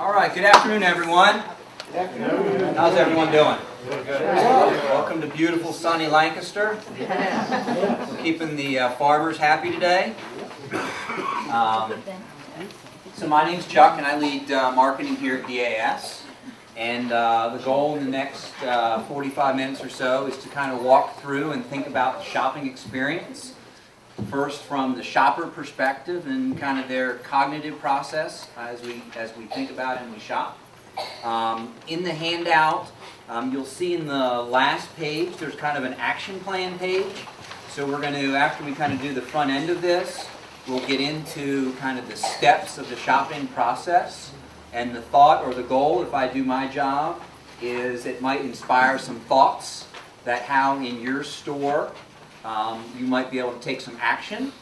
All right, good afternoon, everyone. Good afternoon. How's everyone doing? Good. Welcome to beautiful sunny Lancaster. We're keeping the farmers happy today. So my name's Chuck, and I lead marketing here at DAS. And the goal in the next 45 minutes or so is to kind of walk through and think about the shopping experience. First, from the shopper perspective and kind of their cognitive process as we think about and we shop. In the handout, you'll see in the last page there's kind of an action plan page. So we're going to, after we kind of do the front end of this, we'll get into kind of the steps of the shopping process. And the thought or the goal, if I do my job, is it might inspire some thoughts that how in your store you might be able to take some action.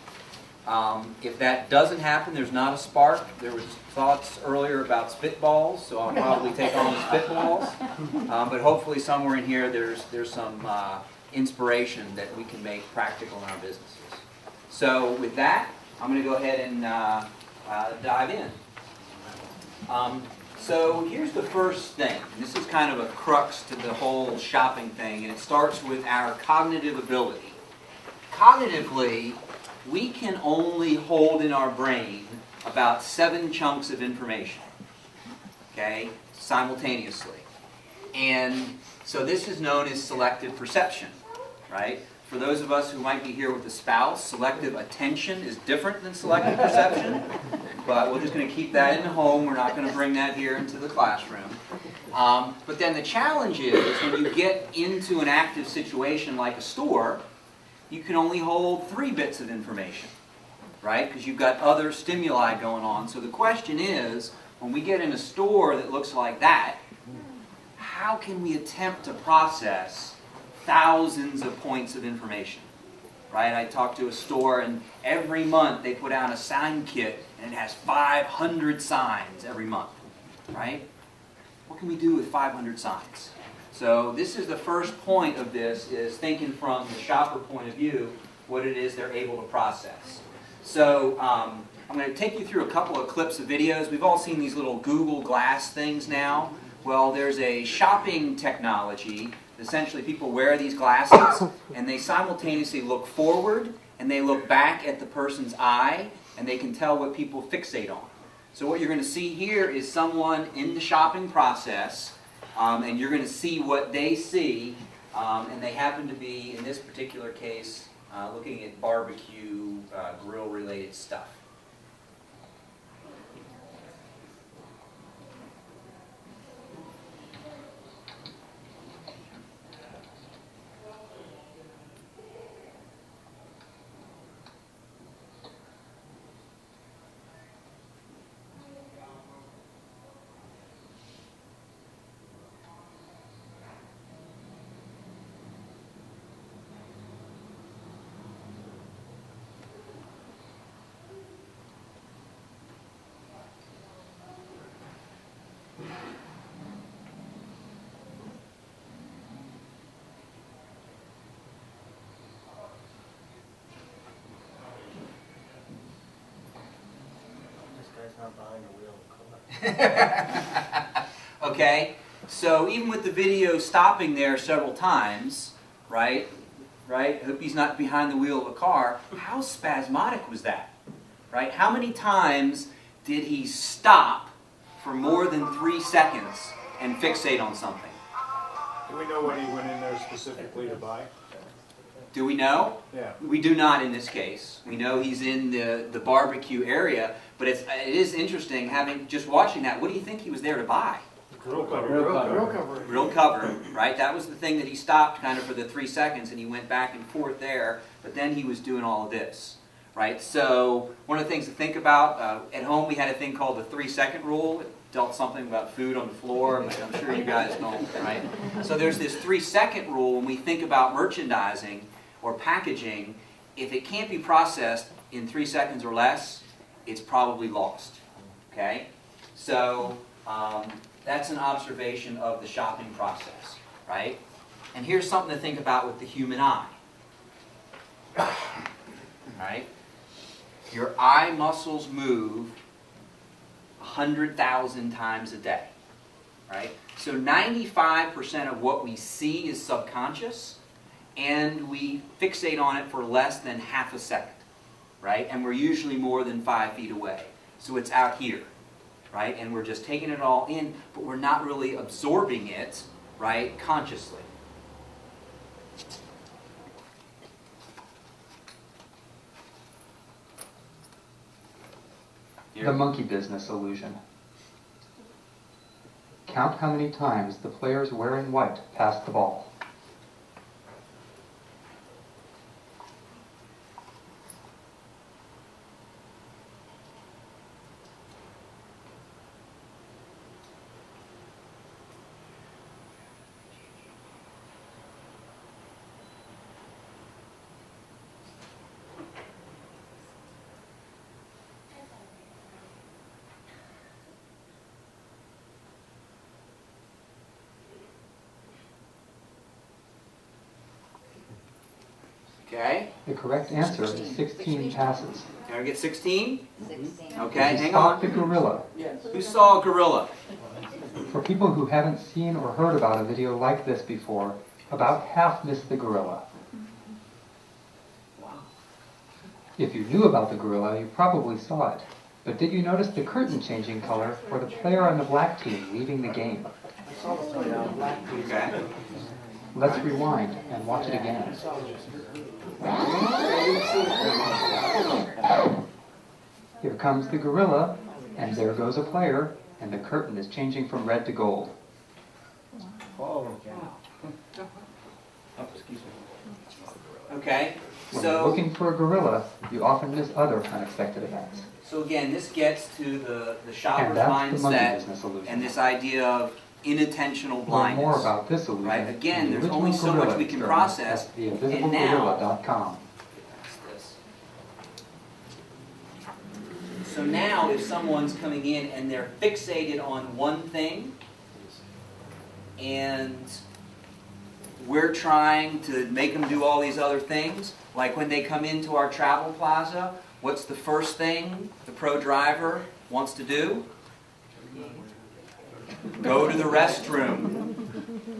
If that doesn't happen, there's not a spark. There was thoughts earlier about spitballs, so I'll probably take on the spitballs. But hopefully somewhere in here there's some inspiration that we can make practical in our businesses. So with that, I'm going to go ahead and dive in. So here's the first thing. This is kind of a crux to the whole shopping thing, and it starts with our cognitive ability. Cognitively, we can only hold in our brain about 7 chunks of information, okay, simultaneously. And so this is known as selective perception, right? For those of us who might be here with a spouse, selective attention is different than selective perception, but we're just going to keep that in the home. We're not going to bring that here into the classroom. But then the challenge is when you get into an active situation like a store, you can only hold 3 bits of information, right? Because you've got other stimuli going on. So the question is, when we get in a store that looks like that, how can we attempt to process thousands of points of information, right? I talked to a store, and every month they put out a sign kit, and it has 500 signs every month, right? What can we do with 500 signs? So this is the first point of this, is thinking from the shopper point of view, what it is they're able to process. So I'm going to take you through a couple of clips of videos. We've all seen these little Google Glass things now. Well, there's a shopping technology. Essentially, people wear these glasses, and they simultaneously look forward, and they look back at the person's eye, and they can tell what people fixate on. So what you're going to see here is someone in the shopping process, and you're going to see what they see, and they happen to be, in this particular case, looking at barbecue, grill-related stuff. Not behind the wheel of color. Okay, so even with the video stopping there several times, right? I hope he's not behind the wheel of a car. How spasmodic was that? Right? How many times did he stop for more than 3 seconds and fixate on something? Do we know what he went in there specifically to buy? Do we know? Yeah. We do not in this case. We know he's in the barbecue area, but it is interesting just watching that. What do you think he was there to buy? Grill cover. Grill cover, right? That was the thing that he stopped kind of for the 3 seconds, and he went back and forth there, but then he was doing all of this, right? So one of the things to think about, at home we had a thing called the 3-second rule. It dealt something about food on the floor, but I'm sure you guys don't, right? So there's this 3-second rule when we think about merchandising or packaging. If it can't be processed in 3 seconds or less, it's probably lost, okay? So that's an observation of the shopping process, right? And here's something to think about with the human eye, right? Your eye muscles move 100,000 times a day, right? So 95% of what we see is subconscious, and we fixate on it for less than half a second, right? And we're usually more than 5 feet away. So it's out here, right? And we're just taking it all in, but we're not really absorbing it, right, consciously. The monkey business illusion. Count how many times the players wearing white pass the ball. Okay? The correct answer is 16 passes. Can I get 16? 16. Okay, To hang spot on. the gorilla. Who saw a gorilla? For people who haven't seen or heard about a video like this before, about half missed the gorilla. If you knew about the gorilla, you probably saw it. But did you notice the curtain changing color for the player on the black team leaving the game? Okay. Let's rewind and watch it again. Here comes the gorilla, and there goes a player, and the curtain is changing from red to gold. Okay, When you're so looking for a gorilla, you often miss other unexpected events. again, this gets to the And shopper's that's the monkey mindset business illusion. and this idea of inattentional Learn blindness. more about this illusion. Right, again, in the there's only original so much gorilla we can experiment process, at theinvisible.com. This. So now if someone's coming in and they're fixated on one thing, and we're trying to make them do all these other things, like when they come into our travel plaza, what's the first thing the pro driver wants to do? Go to the restroom,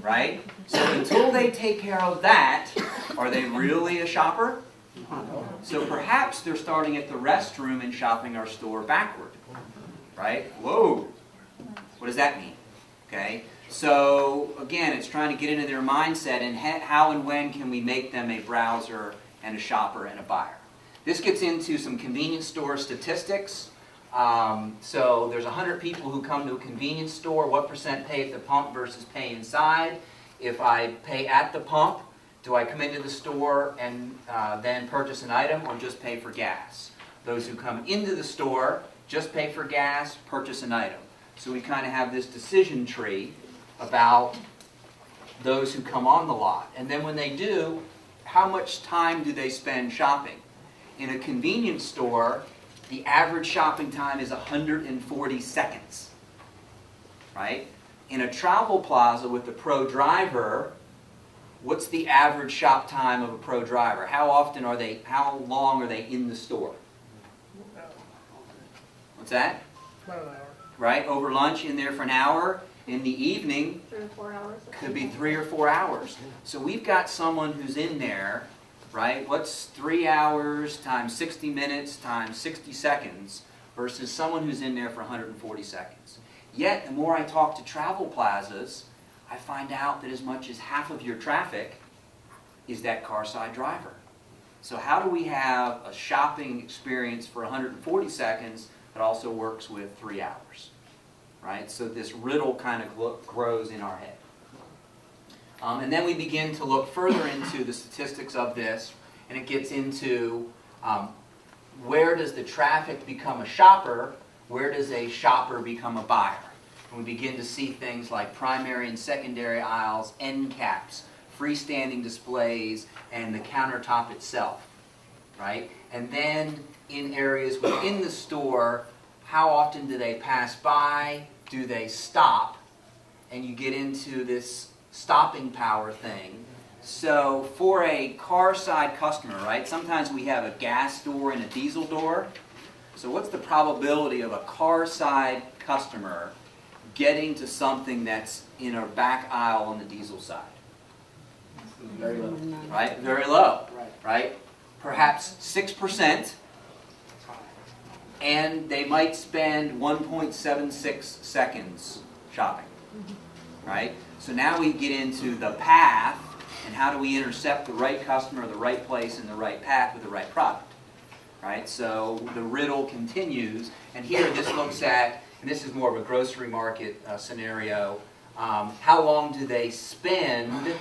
right? So until they take care of that, are they really a shopper? So perhaps they're starting at the restroom and shopping our store backward, right? Whoa, what does that mean? Okay, so again, it's trying to get into their mindset and how and when can we make them a browser and a shopper and a buyer. This gets into some convenience store statistics. So there's 100 people who come to a convenience store. What percent pay at the pump versus pay inside? If I pay at the pump, do I come into the store and then purchase an item or just pay for gas? Those who come into the store, just pay for gas, purchase an item. So we kind of have this decision tree about those who come on the lot. And then when they do, how much time do they spend shopping? In a convenience store, the average shopping time is 140 seconds, right? In a travel plaza with the pro driver, what's the average shop time of a pro driver? How long are they in the store? What's that? About an hour. Right? Over lunch, in there for an hour. In the evening, 3 or 4 hours. could be 3 or 4 hours. So we've got someone who's in there, right? What's 3 hours times 60 minutes times 60 seconds versus someone who's in there for 140 seconds. Yet, the more I talk to travel plazas, I find out that as much as half of your traffic is that car-side driver. So how do we have a shopping experience for 140 seconds that also works with 3 hours? Right? So this riddle kind of grows in our head. And then we begin to look further into the statistics of this, and it gets into where does the traffic become a shopper, where does a shopper become a buyer? And we begin to see things like primary and secondary aisles, end caps, freestanding displays, and the countertop itself, right? And then in areas within the store, how often do they pass by? Do they stop? And you get into this stopping power thing. So for a car side customer, right, sometimes we have a gas door and a diesel door. So what's the probability of a car side customer getting to something that's in a back aisle on the diesel side? Very low. Right? Very low. Right. Right? Perhaps 6%, and they might spend 1.76 seconds shopping. Right? So now we get into the path, and how do we intercept the right customer, the right place, and the right path with the right product. Right? So the riddle continues, and here this looks at, and this is more of a grocery market scenario, how long do they spend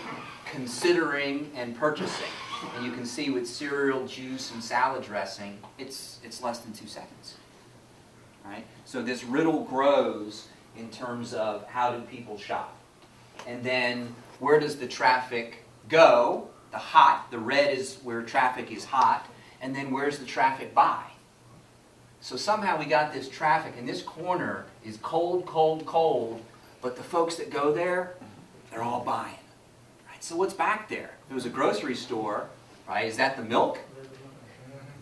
considering and purchasing? And you can see with cereal, juice, and salad dressing, it's less than 2 seconds. Right? So this riddle grows in terms of how do people shop. And then where does the traffic go? The red is where traffic is hot. And then where's the traffic by? So somehow we got this traffic, and this corner is cold, cold, cold, but the folks that go there, they're all buying. Right? So what's back there? If it was a grocery store, right? Is that the milk?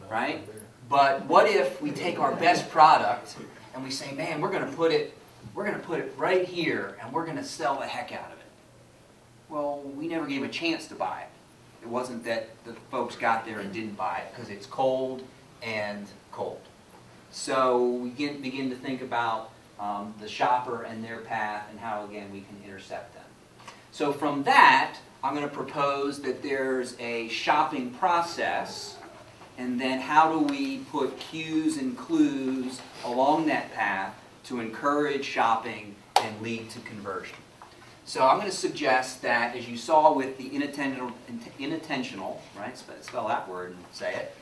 Right? But what if we take our best product and we say, man, we're going to put it right here, and we're going to sell the heck out of it. Well, we never gave a chance to buy it. It wasn't that the folks got there and didn't buy it, because it's cold and cold. So we begin to think about the shopper and their path, and how, again, we can intercept them. So from that, I'm going to propose that there's a shopping process, and then how do we put cues and clues along that path to encourage shopping and lead to conversion. So I'm going to suggest that, as you saw with the inattentional, right, spell that word and say it,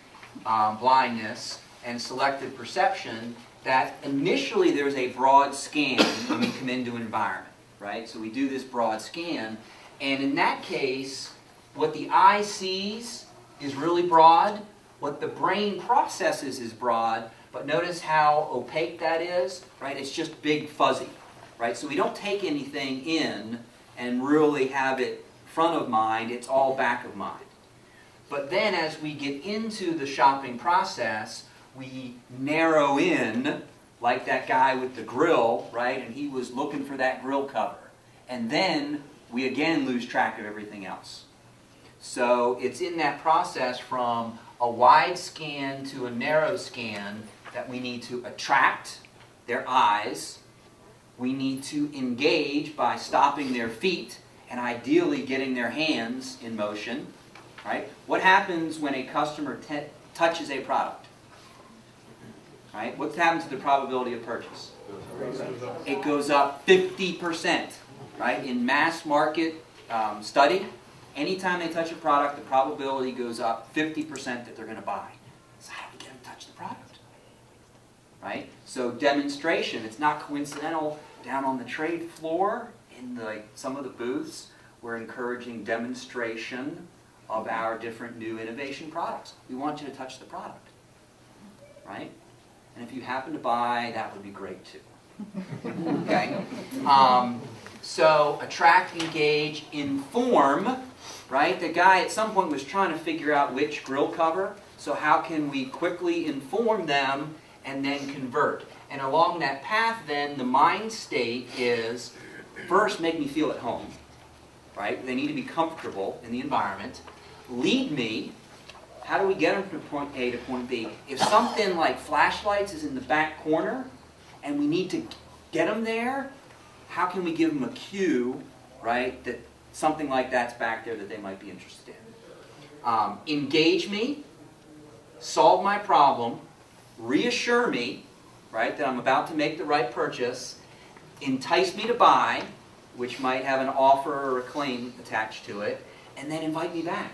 blindness and selective perception, that initially there's a broad scan when we come into an environment, right? So we do this broad scan, and in that case, what the eye sees is really broad, what the brain processes is broad, but notice how opaque that is, right? It's just big fuzzy. Right? So we don't take anything in and really have it front of mind, it's all back of mind. But then as we get into the shopping process, we narrow in, like that guy with the grill, right? And he was looking for that grill cover. And then we again lose track of everything else. So it's in that process from a wide scan to a narrow scan that we need to attract their eyes. We need to engage by stopping their feet and ideally getting their hands in motion. Right? What happens when a customer touches a product? Right? What happens to the probability of purchase? It goes up 50%. Right? In mass market study, anytime they touch a product, the probability goes up 50% that they're going to buy. So how do we get them to touch the product? Right? So demonstration, it's not coincidental. Down on the trade floor, in some of the booths, we're encouraging demonstration of our different new innovation products. We want you to touch the product. Right? And if you happen to buy, that would be great too. Okay? So attract, engage, inform. Right? The guy at some point was trying to figure out which grill cover. So how can we quickly inform them and then convert? And along that path then, the mind state is, first, make me feel at home. Right? They need to be comfortable in the environment. Lead me. How do we get them from point A to point B? If something like flashlights is in the back corner and we need to get them there, how can we give them a cue, right, that something like that's back there that they might be interested in? Engage me. Solve my problem. Reassure me, right, that I'm about to make the right purchase, entice me to buy, which might have an offer or a claim attached to it, and then invite me back,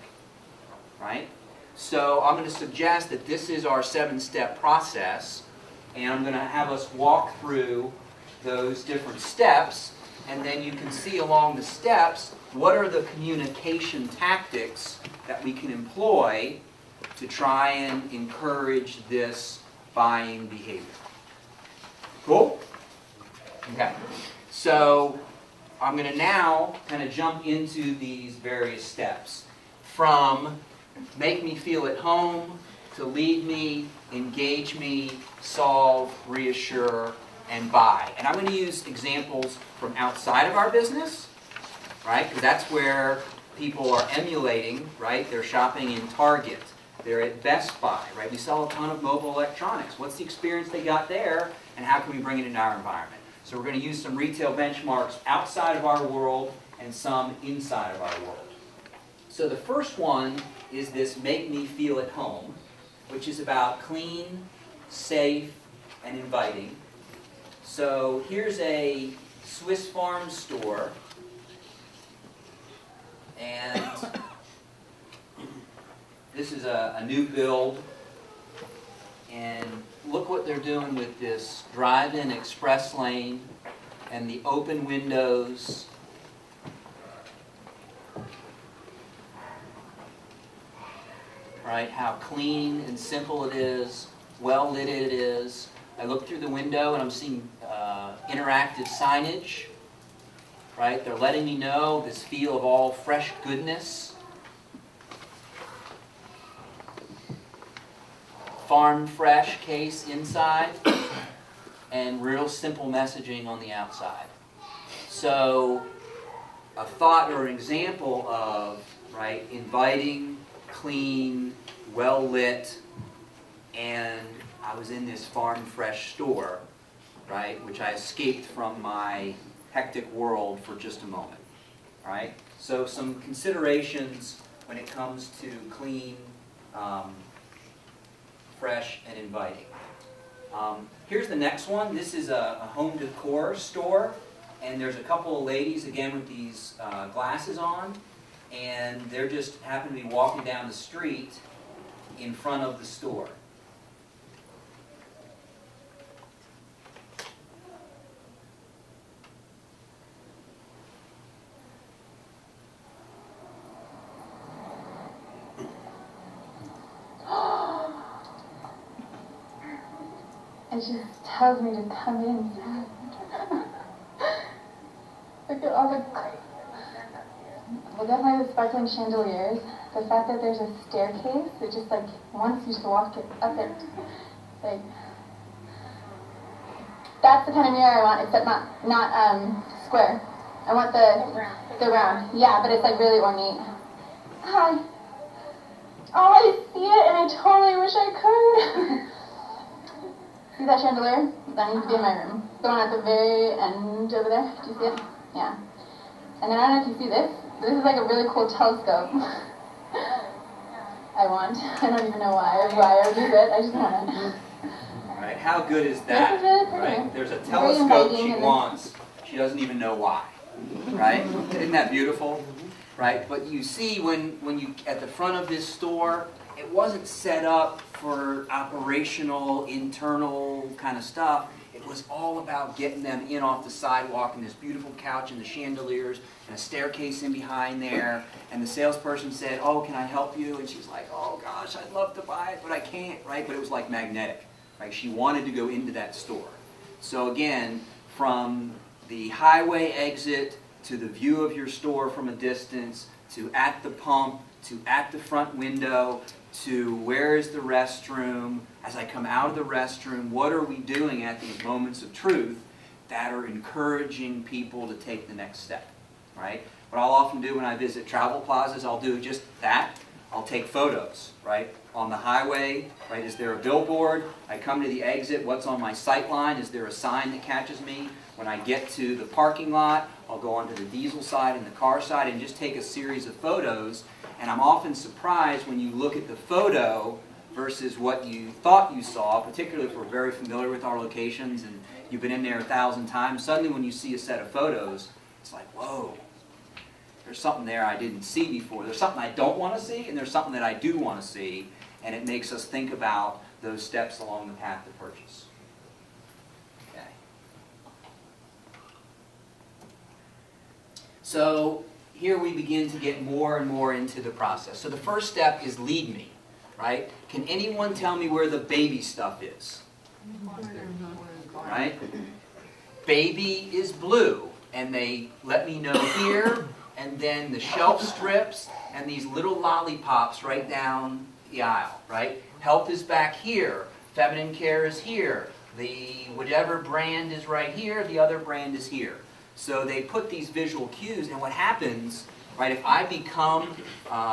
right? So I'm going to suggest that this is our 7-step process, and I'm going to have us walk through those different steps, and then you can see along the steps what are the communication tactics that we can employ to try and encourage this buying behavior. Cool? Okay. So I'm going to now kind of jump into these various steps. From make me feel at home, to lead me, engage me, solve, reassure, and buy. And I'm going to use examples from outside of our business, right? Because that's where people are emulating, right? They're shopping in Target. They're at Best Buy, right? We sell a ton of mobile electronics. What's the experience they got there, and how can we bring it into our environment? So we're going to use some retail benchmarks outside of our world and some inside of our world. So the first one is this Make Me Feel at Home, which is about clean, safe, and inviting. So here's a Swiss Farm store, and this is a new build, and look what they're doing with this drive-in express lane and the open windows. Right, how clean and simple it is, well lit it is. I look through the window and I'm seeing interactive signage. Right, they're letting me know this feel of all fresh goodness. Farm fresh case inside, and real simple messaging on the outside. So, a thought or an example of, right, inviting, clean, well lit, and I was in this farm fresh store, right, which I escaped from my hectic world for just a moment, right? So some considerations when it comes to clean, fresh, and inviting. Here's the next one. This is a home decor store, and there's a couple of ladies, again, with these glasses on, and they're just happen to be walking down the street in front of the store. It just tells me to come inside. Look at all the... Well, definitely the sparkling chandeliers. The fact that there's a staircase, it just like wants you to walk it up it. Like, that's the kind of mirror I want, except not square. I want the round. Yeah, but it's like really ornate. Hi. Oh, I see it, and I totally wish I could. See that chandelier? That needs to be in my room. The one at the very end over there. Do you see it? Yeah. And then I don't know if you see this. This is like a really cool telescope. I don't even know why I would use it. I just want it. Right, how good is that? This is really pretty. Right? There's a telescope she wants. She doesn't even know why. Right? Isn't that beautiful? Right? But you see when you at the front of this store, it wasn't set up for operational, internal kind of stuff. It was all about getting them in off the sidewalk and this beautiful couch and the chandeliers and a staircase in behind there. And the salesperson said, "Oh, can I help you?" And she's like, "Oh gosh, I'd love to buy it, but I can't." Right? But it was like magnetic. Right? She wanted to go into that store. So again, from the highway exit to the view of your store from a distance, to at the pump, to at the front window, to where is the restroom, as I come out of the restroom, what are we doing at these moments of truth that are encouraging people to take the next step, right? What I'll often do when I visit travel plazas, I'll do just that. I'll take photos, right? On the highway, right, is there a billboard? I come to the exit, what's on my sight line? Is there a sign that catches me? When I get to the parking lot, I'll go onto the diesel side and the car side and just take a series of photos. And I'm often surprised when you look at the photo versus what you thought you saw, particularly if we're very familiar with our locations and you've been in there 1,000 times. Suddenly when you see a set of photos, it's like, whoa, there's something there I didn't see before. There's something I don't want to see, and there's something that I do want to see. And it makes us think about those steps along the path to purchase. Okay. So here we begin to get more and more into the process. So the first step is lead me, right? Can anyone tell me where the baby stuff is? Right? Baby is blue, and they let me know here, and then the shelf strips, and these little lollipops right down the aisle, right? Health is back here. feminine care is here. The whatever brand is right here, the other brand is here. So they put these visual cues, and what happens, right, if I become,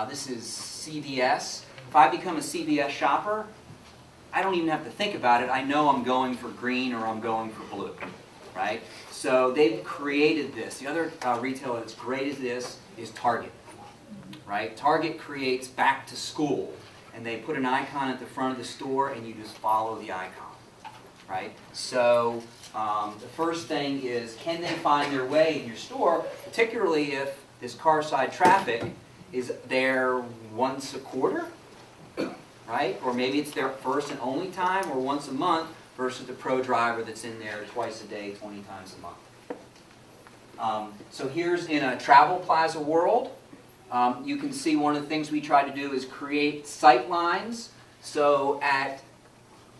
this is CVS, if I become a CVS shopper, I don't even have to think about it. I know I'm going for green or I'm going for blue, right? So they've created this. The other retailer that's great at this is Target, right? Target creates back to school, and they put an icon at the front of the store, and you just follow the icon, right? So the first thing is, can they find their way in your store, particularly if this car side traffic is there once a quarter, right? Or maybe it's their first and only time, or once a month, versus the pro driver that's in there twice a day, 20 times a month. So here's in a travel plaza world. You can see one of the things we try to do is create sight lines. So at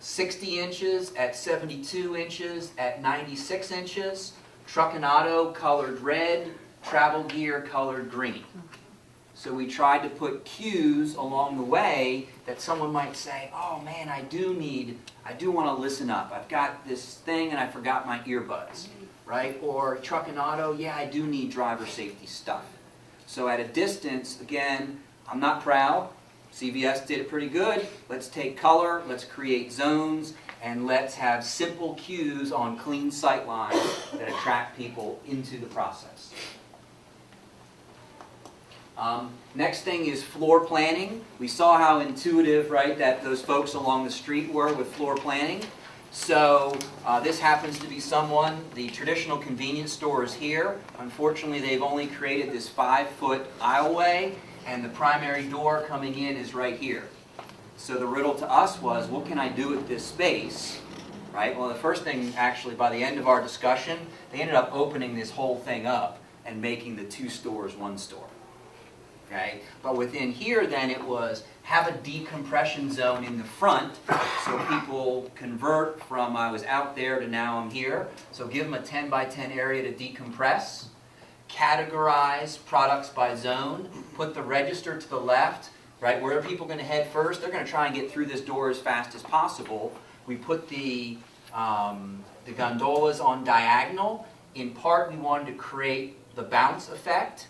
60 inches, at 72 inches, at 96 inches, truck and auto colored red, travel gear colored green. So we tried to put cues along the way that someone might say, oh man, I do want to listen up. I've got this thing and I forgot my earbuds, right? Or truck and auto, yeah, I do need driver safety stuff. So at a distance, again, I'm not proud. CVS did it pretty good. Let's take color, let's create zones, and let's have simple cues on clean sight lines that attract people into the process. Next thing is floor planning. We saw how intuitive, right, that those folks along the street were with floor planning. So this happens to be someone, the traditional convenience store is here. Unfortunately, they've only created this 5-foot aisleway, and the primary door coming in is right here. So the riddle to us was, what can I do with this space? Right? Well, the first thing, actually, by the end of our discussion, they ended up opening this whole thing up and making the 2 stores 1 store. Okay? But within here, then, it was have a decompression zone in the front so people convert from I was out there to now I'm here. So give them a 10 by 10 area to decompress. Categorize products by zone. Put the register to the left. Right? Where are people going to head first? They're going to try and get through this door as fast as possible. We put the gondolas on diagonal. In part, we wanted to create the bounce effect.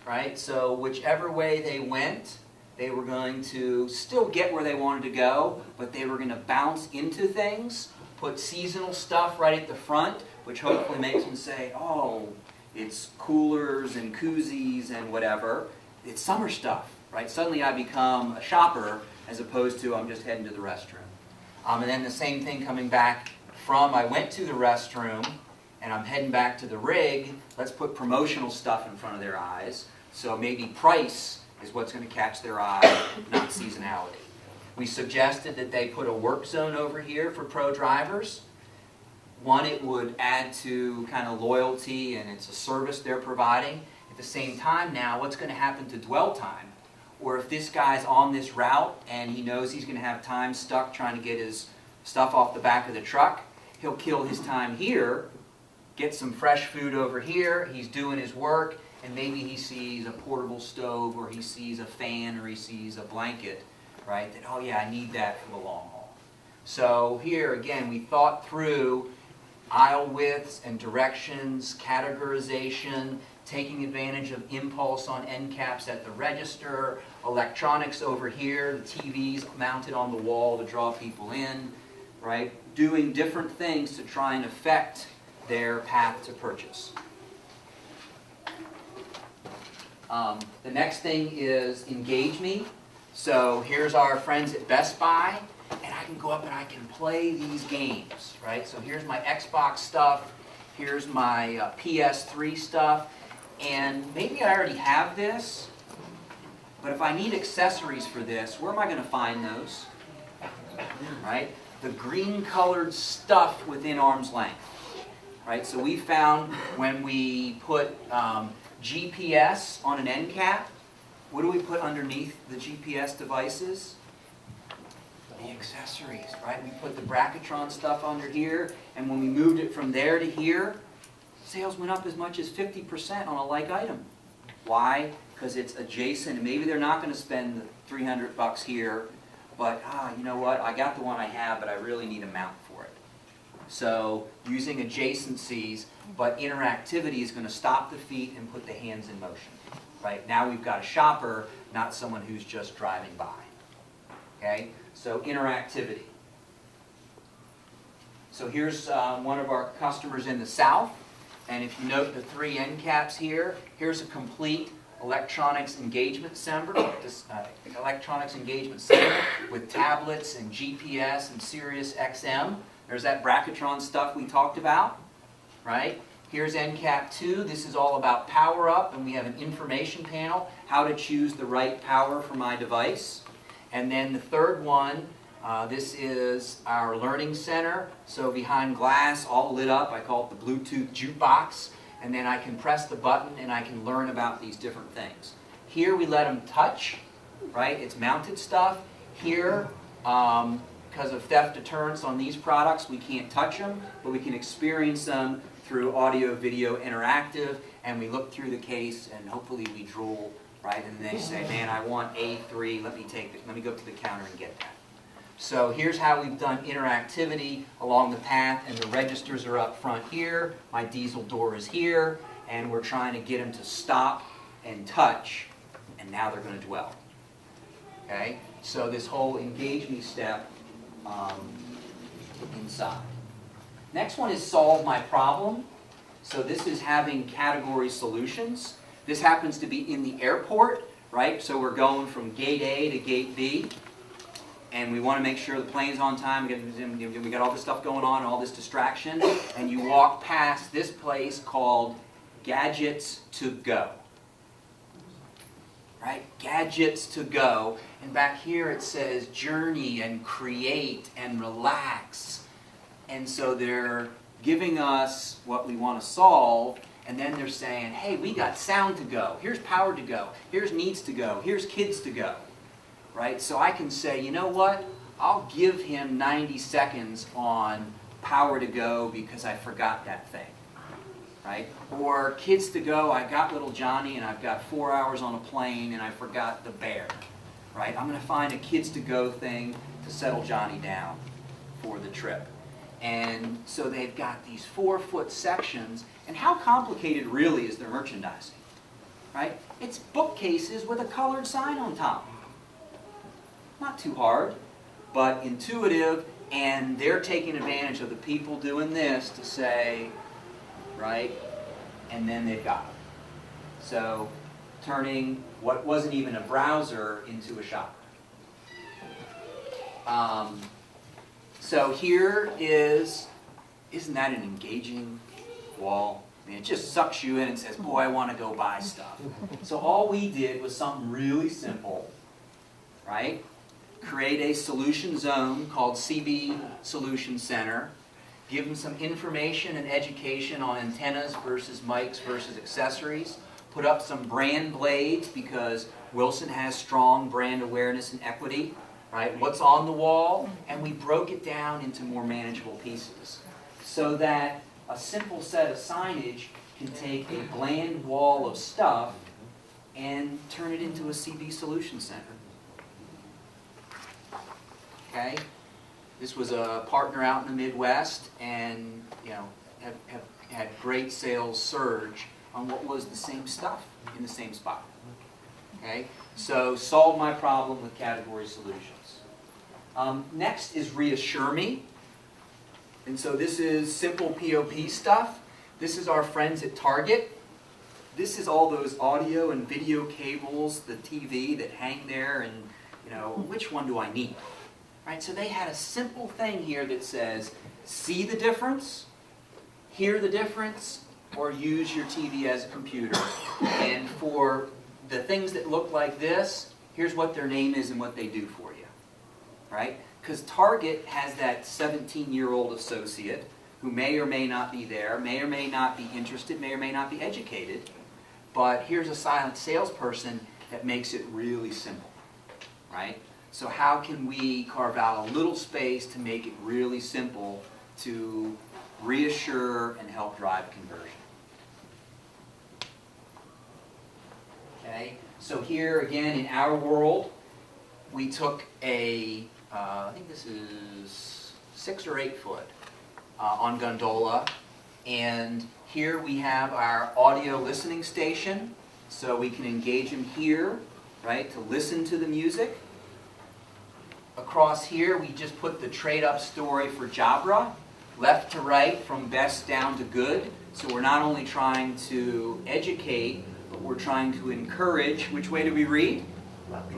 Right? So whichever way they went, they were going to still get where they wanted to go, but they were going to bounce into things, put seasonal stuff right at the front, which hopefully makes them say, oh, it's coolers and koozies and whatever. It's summer stuff, right? Suddenly I become a shopper as opposed to I'm just heading to the restroom. And then the same thing coming back from I went to the restroom and I'm heading back to the rig. Let's put promotional stuff in front of their eyes. So maybe price is what's going to catch their eye, not seasonality. We suggested that they put a work zone over here for pro drivers. One, it would add to kind of loyalty and it's a service they're providing. At the same time now, what's going to happen to dwell time? Or if this guy's on this route and he knows he's going to have time stuck trying to get his stuff off the back of the truck, he'll kill his time here, get some fresh food over here, he's doing his work, and maybe he sees a portable stove, or he sees a fan, or he sees a blanket, right? That, oh yeah, I need that for the long haul. So here, again, we thought through aisle widths and directions, categorization, taking advantage of impulse on end caps at the register, electronics over here, the TVs mounted on the wall to draw people in, right? Doing different things to try and affect their path to purchase. The next thing is engage me. So here's our friends at Best Buy, and I can go up and I can play these games, right? So here's my Xbox stuff, here's my PS3 stuff, and maybe I already have this, but if I need accessories for this, where am I going to find those? Right? The green colored stuff within arm's length. Right? So we found when we put GPS on an end cap, what do we put underneath the GPS devices? The accessories, right? We put the Bracketron stuff under here, and when we moved it from there to here, sales went up as much as 50% on a like item. Why? Because it's adjacent, and maybe they're not going to spend $300 here, but you know what, I got the one I have, but I really need a mount for it. So using adjacencies, but interactivity is going to stop the feet and put the hands in motion. Right? Now we've got a shopper, not someone who's just driving by. Okay? So interactivity. So here's one of our customers in the South, and if you note the 3 end caps here, here's a complete electronics engagement center, with tablets and GPS and Sirius XM. There's that Bracketron stuff we talked about, right? Here's end cap 2. This is all about power up, and we have an information panel, how to choose the right power for my device. And then the third one, this is our learning center. So behind glass, all lit up, I call it the Bluetooth jukebox. And then I can press the button and I can learn about these different things. Here we let them touch, right? It's mounted stuff. Here, because of theft deterrence on these products, we can't touch them, but we can experience them through audio, video, interactive, and we look through the case and hopefully we drool, right? And they say, man, I want A3, let me take it, let me go to the counter and get that. So here's how we've done interactivity along the path, and the registers are up front here, my diesel door is here, and we're trying to get them to stop and touch, and now they're going to dwell. Okay? So this whole engage me step inside. Next one is solve my problem. So this is having category solutions. This happens to be in the airport, right? So we're going from gate A to gate B. And we want to make sure the plane's on time. We got all this stuff going on, all this distraction. And you walk past this place called Gadgets to Go. Right? Gadgets to Go. And back here it says journey and create and relax. And so they're giving us what we want to solve. And then they're saying, hey, we got sound to go. Here's power to go. Here's needs to go. Here's kids to go. Right? So I can say, you know what? I'll give him 90 seconds on power to go because I forgot that thing. Right? Or kids to go, I got little Johnny and I've got 4 hours on a plane and I forgot the bear. Right? I'm going to find a kids to go thing to settle Johnny down for the trip. And so they've got these 4-foot sections. And how complicated really is their merchandising? Right? It's bookcases with a colored sign on top. Not too hard, but intuitive, and they're taking advantage of the people doing this to say, right, and then they've got it. So turning what wasn't even a browser into a shopper. So here is, isn't that an engaging wall? I mean, it just sucks you in and says, boy, I want to go buy stuff. So all we did was something really simple, right? Create a solution zone called CB Solution Center. Give them some information and education on antennas versus mics versus accessories. Put up some brand blades because Wilson has strong brand awareness and equity. Right? What's on the wall? And we broke it down into more manageable pieces so that a simple set of signage can take a bland wall of stuff and turn it into a CB Solution Center. Okay? This was a partner out in the Midwest, and have had great sales surge on what was the same stuff in the same spot. Okay? So solve my problem with category solutions. Next is reassure me. And so this is simple POP stuff. This is our friends at Target. This is all those audio and video cables, the TV that hang there, and which one do I need? Right? So they had a simple thing here that says, see the difference, hear the difference, or use your TV as a computer. And for the things that look like this, here's what their name is and what they do for you. Right? Because Target has that 17-year-old associate who may or may not be there, may or may not be interested, may or may not be educated, but here's a silent salesperson that makes it really simple. Right? So how can we carve out a little space to make it really simple to reassure and help drive conversion? Okay, so here again in our world, we took a, I think this is 6 or 8 foot on gondola, and here we have our audio listening station, so we can engage them here, right, to listen to the music. Across here, we just put the trade-up story for Jabra, left to right, from best down to good. So we're not only trying to educate, but we're trying to encourage. Which way do we read?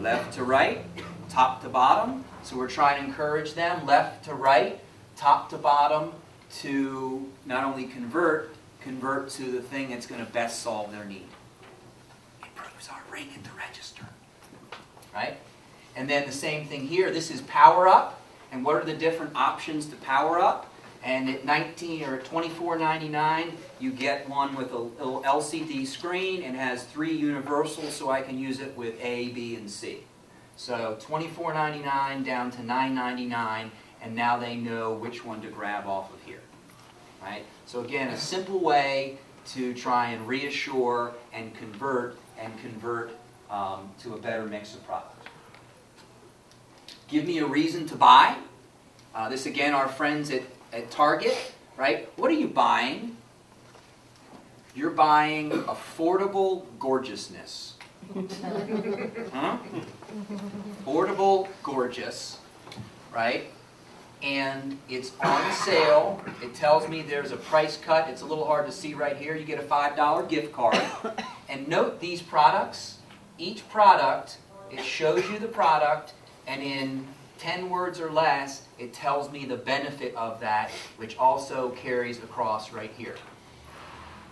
Left to right, top to bottom. So we're trying to encourage them, left to right, top to bottom, to not only convert to the thing that's going to best solve their need. Improves our ring at the register. Right? And then the same thing here. This is power up. And what are the different options to power up? And at $24.99, you get one with a little LCD screen and has 3 universals, so I can use it with A, B, and C. So $24.99 down to $9.99, and now they know which one to grab off of here. Right? So again, a simple way to try and reassure and convert to a better mix of products. Give me a reason to buy. This again, our friends at Target, right? What are you buying? You're buying affordable gorgeousness. Huh? Affordable gorgeous, right? And it's on sale. It tells me there's a price cut. It's a little hard to see right here. You get a $5 gift card. And note these products. Each product, it shows you the product, and in 10 words or less, it tells me the benefit of that, which also carries across right here.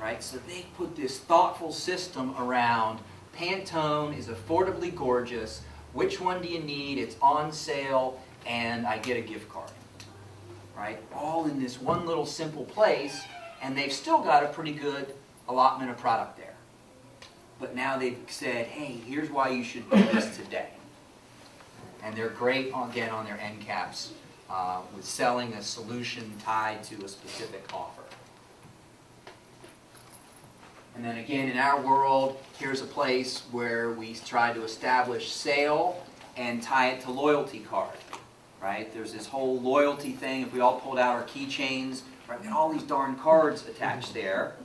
Right? So they put this thoughtful system around Pantone is affordably gorgeous. Which one do you need? It's on sale, and I get a gift card. Right? All in this one little simple place, and they've still got a pretty good allotment of product there. But now they've said, hey, here's why you should do this today. And they're great, again, on their end caps with selling a solution tied to a specific offer. And then again, in our world, here's a place where we try to establish sale and tie it to loyalty card. Right? There's this whole loyalty thing. If we all pulled out our keychains, right, we got all these darn cards attached there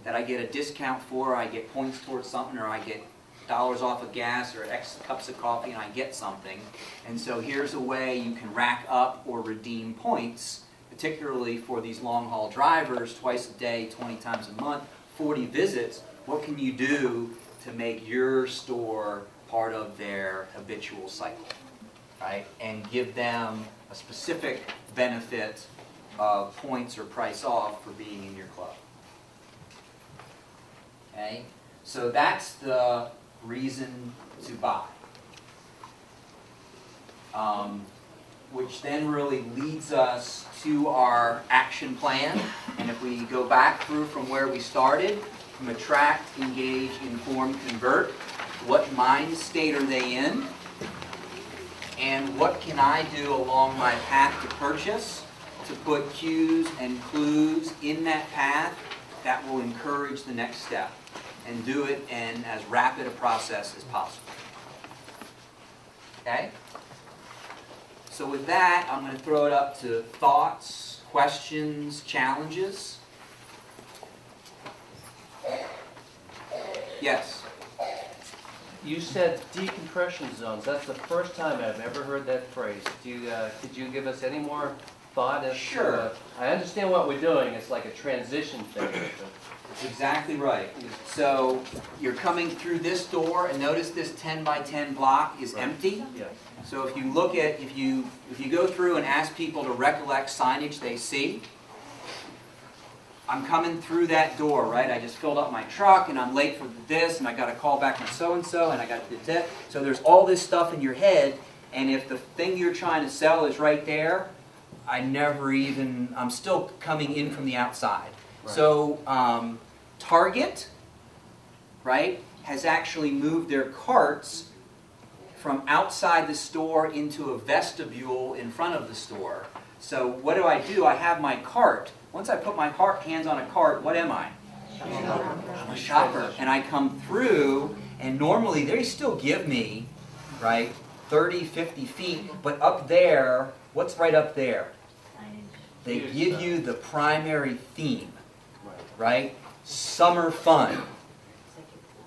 that I get a discount for, or I get points towards something, or I get dollars off of gas, or X cups of coffee, and I get something. And so here's a way you can rack up or redeem points, particularly for these long-haul drivers, twice a day, 20 times a month, 40 visits. What can you do to make your store part of their habitual cycle? Right? And give them a specific benefit of points or price off for being in your club. Okay? So that's the reason to buy. Which then really leads us to our action plan. And if we go back through from where we started, from attract, engage, inform, convert, what mind state are they in? And what can I do along my path to purchase to put cues and clues in that path that will encourage the next step, and do it in as rapid a process as possible. Okay? So with that, I'm going to throw it up to thoughts, questions, challenges. Yes? You said decompression zones. That's the first time I've ever heard that phrase. Could you give us any more thought as Sure. to... I understand what we're doing. It's like a transition thing. That's exactly right. So you're coming through this door, and notice this 10 by 10 block is empty. Yes. So if you look at, if you go through and ask people to recollect signage they see, I'm coming through that door, right? I just filled up my truck, and I'm late for this, and I got to call back my so-and-so, and I got this. So there's all this stuff in your head, and if the thing you're trying to sell is right there, I'm still coming in from the outside. Right. So Target, right, has actually moved their carts from outside the store into a vestibule in front of the store. So what do? I have my cart. Once I put my hands on a cart, what am I? I'm a shopper. And I come through, and normally they still give me, right, 30, 50 feet, but up there, what's right up there? They give you the primary theme, right? Summer fun,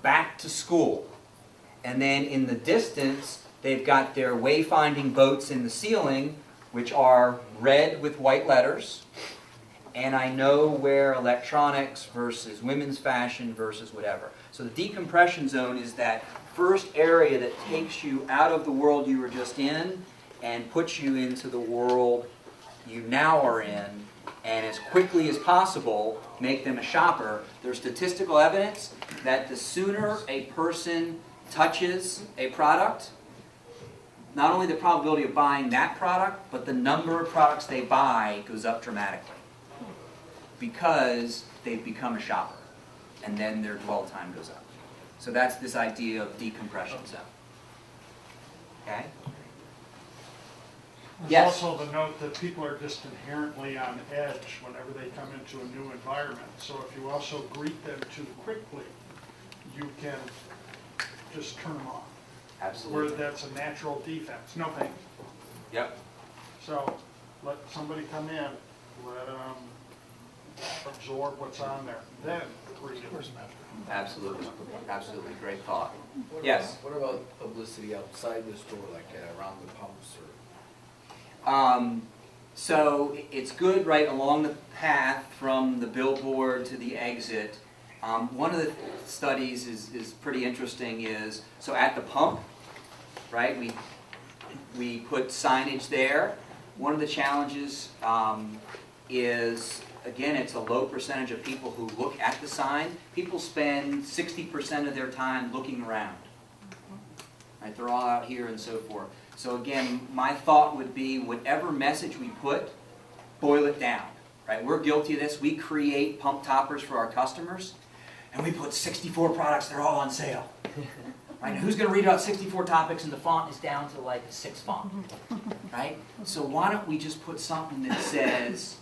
back to school. And then in the distance, they've got their wayfinding boats in the ceiling, which are red with white letters. And I know where electronics versus women's fashion versus whatever. So the decompression zone is that first area that takes you out of the world you were just in and puts you into the world you now are in, and as quickly as possible make them a shopper. There's statistical evidence that the sooner a person touches a product, not only the probability of buying that product, but the number of products they buy goes up dramatically because they've become a shopper, and then their dwell time goes up. So that's this idea of decompression zone. Okay? There's Yes? also the note that people are just inherently on edge whenever they come into a new environment. So if you also greet them too quickly, you can just turn them off. Absolutely. Where that's a natural defense. No thanks. Yep. So let somebody come in, let them absorb what's on there, then greet them. Absolutely. Absolutely. Great thought. What Yes? What about publicity outside the store, like around the pumps or? So it's good right along the path from the billboard to the exit. One of the studies is pretty interesting is, so at the pump, right, we put signage there. One of the challenges is, again, it's a low percentage of people who look at the sign. People spend 60% of their time looking around. Right, they're all out here and so forth. So again, my thought would be whatever message we put, boil it down. Right? We're guilty of this. We create pump toppers for our customers, and we put 64 products, they're all on sale. Right? And who's going to read about 64 topics and the font is down to like a 6 font? Right? So why don't we just put something that says,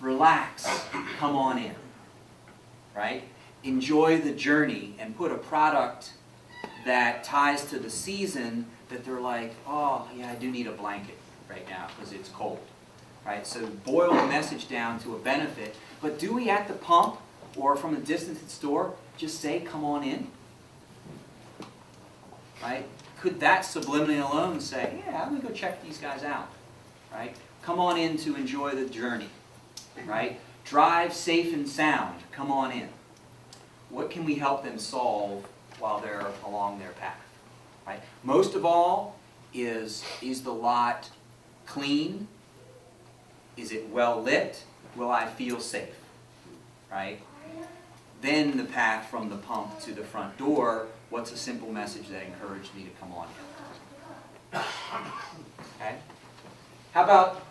relax, come on in. Right? Enjoy the journey, and put a product that ties to the season that they're like, oh, yeah, I do need a blanket right now because it's cold. Right? So boil the message down to a benefit. But do we at the pump or from a distance at the store just say, come on in? Right? Could that subliminally alone say, yeah, I'm going to go check these guys out? Right? Come on in to enjoy the journey. Right? Drive safe and sound. Come on in. What can we help them solve while they're along their path? Right? Most of all, is the lot clean? Is it well lit? Will I feel safe? Right? Then the path from the pump to the front door, what's a simple message that encouraged me to come on in? Okay? How about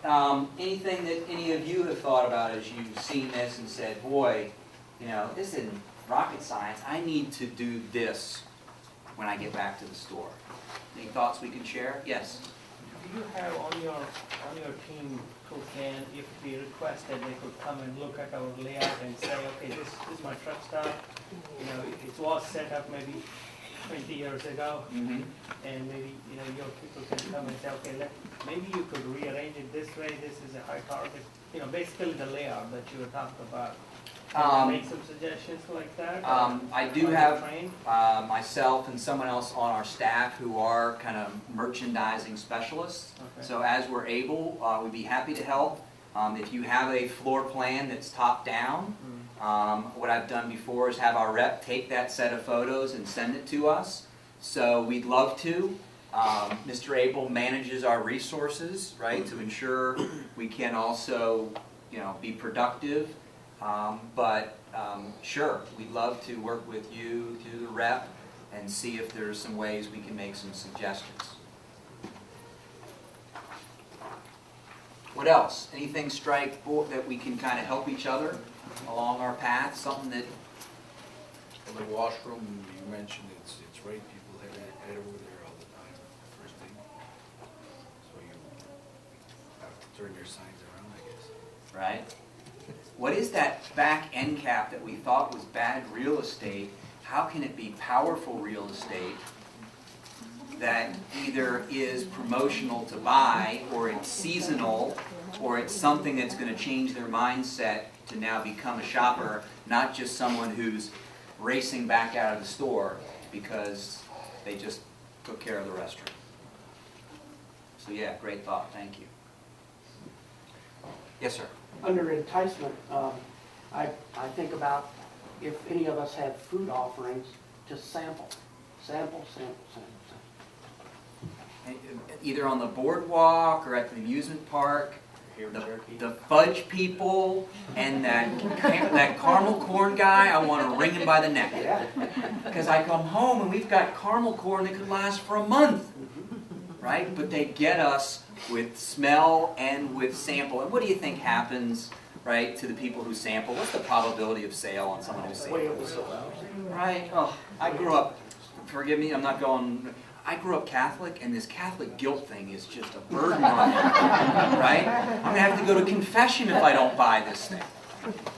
anything that any of you have thought about as you've seen this and said, boy, you know, this isn't rocket science. I need to do this when I get back to the store. Any thoughts we can share? Yes? Do you have on your team who can, if we requested, they could come and look at our layout and say, okay, this is my truck stop. You know, it was set up maybe 20 years ago, Mm-hmm. and maybe your people can come and say, okay, maybe you could rearrange it this way. This is a high target. You know, basically the layout that you were talking about. Can you make some suggestions like that? I do have myself and someone else on our staff who are kind of merchandising specialists. Okay. So as we're able, we'd be happy to help. If you have a floor plan that's top down, what I've done before is have our rep take that set of photos and send it to us. So we'd love to. Mr. Abel manages our resources, right, to ensure we can also, be productive. Sure, we'd love to work with you, to the rep, and see if there's some ways we can make some suggestions. What else? Anything strike that we can kind of help each other along our path? Something that... Well, the washroom, you mentioned it's right, people head over there all the time, first thing. So you have to turn your signs around, I guess. Right? What is that back end cap that we thought was bad real estate? How can it be powerful real estate? that either is promotional to buy, or it's seasonal, or it's something that's going to change their mindset to now become a shopper, not just someone who's racing back out of the store because they just took care of the restroom. So yeah, great thought. Thank you. Yes, sir. Under enticement, I think about if any of us had food offerings, just sample. Either on the boardwalk or at the amusement park, the fudge people and that caramel corn guy, I want to wring him by the neck. Because I come home and we've got caramel corn that could last for a month, right? But they get us with smell and with sample. And what do you think happens, right, to the people who sample? What's the probability of sale on someone who samples? Right? Oh, I grew up, forgive me, I grew up Catholic, and this Catholic guilt thing is just a burden on me, right? I'm going to have to go to confession if I don't buy this thing.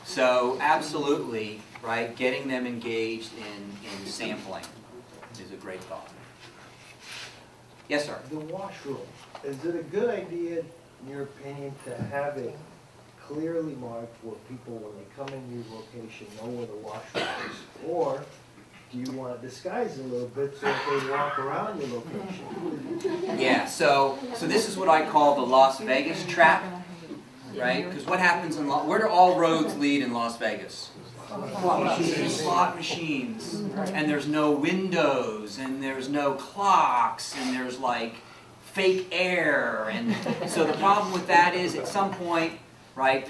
So, absolutely, right, getting them engaged in sampling is a great thought. Yes, sir? The washroom, is it a good idea, in your opinion, to have it clearly marked where people, when they come in your location, know where the washroom is? Or do you want to disguise it a little bit so if they walk around your location? Yeah, so this is what I call the Las Vegas trap, right? Because what happens where do all roads lead in Las Vegas? Slot machines. And there's no windows, and there's no clocks, and there's like fake air. And so the problem with that is at some point, right,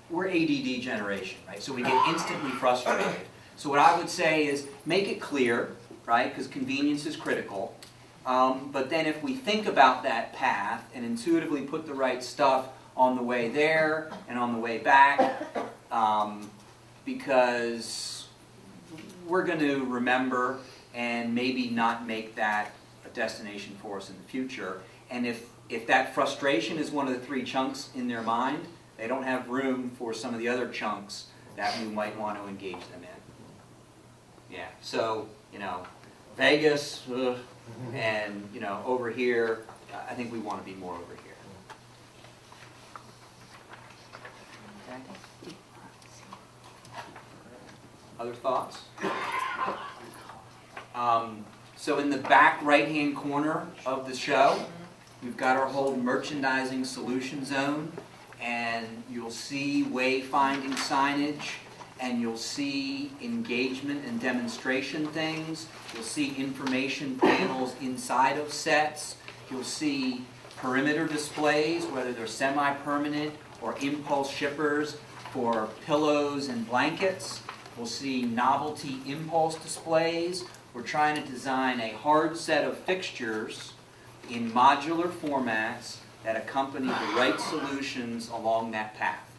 we're ADD generation, right? So we get instantly frustrated. So what I would say is make it clear, right, because convenience is critical. But then if we think about that path and intuitively put the right stuff on the way there and on the way back, because we're going to remember and maybe not make that a destination for us in the future. And if that frustration is one of the 3 chunks in their mind, they don't have room for some of the other chunks that we might want to engage them in. Yeah, so, Vegas, and, over here, I think we want to be more over here. Okay. Other thoughts? So in the back right-hand corner of the show, we've got our whole merchandising solution zone, and you'll see wayfinding signage, and you'll see engagement and demonstration things. You'll see information panels inside of sets. You'll see perimeter displays, whether they're semi-permanent or impulse shippers for pillows and blankets. We'll see novelty impulse displays. We're trying to design a hard set of fixtures in modular formats that accompany the right solutions along that path,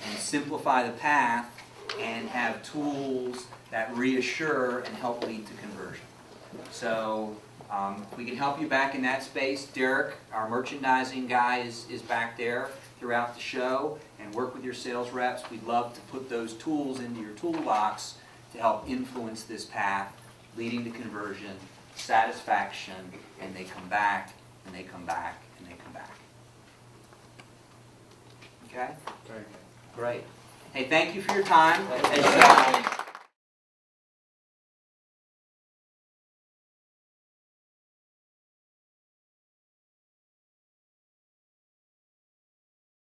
and simplify the path and have tools that reassure and help lead to conversion. So we can help you back in that space. Derek, our merchandising guy, is back there throughout the show, and work with your sales reps. We'd love to put those tools into your toolbox to help influence this path, leading to conversion, satisfaction, and they come back, and they come back, and they come back. Okay? Great. Hey, thank you for your time.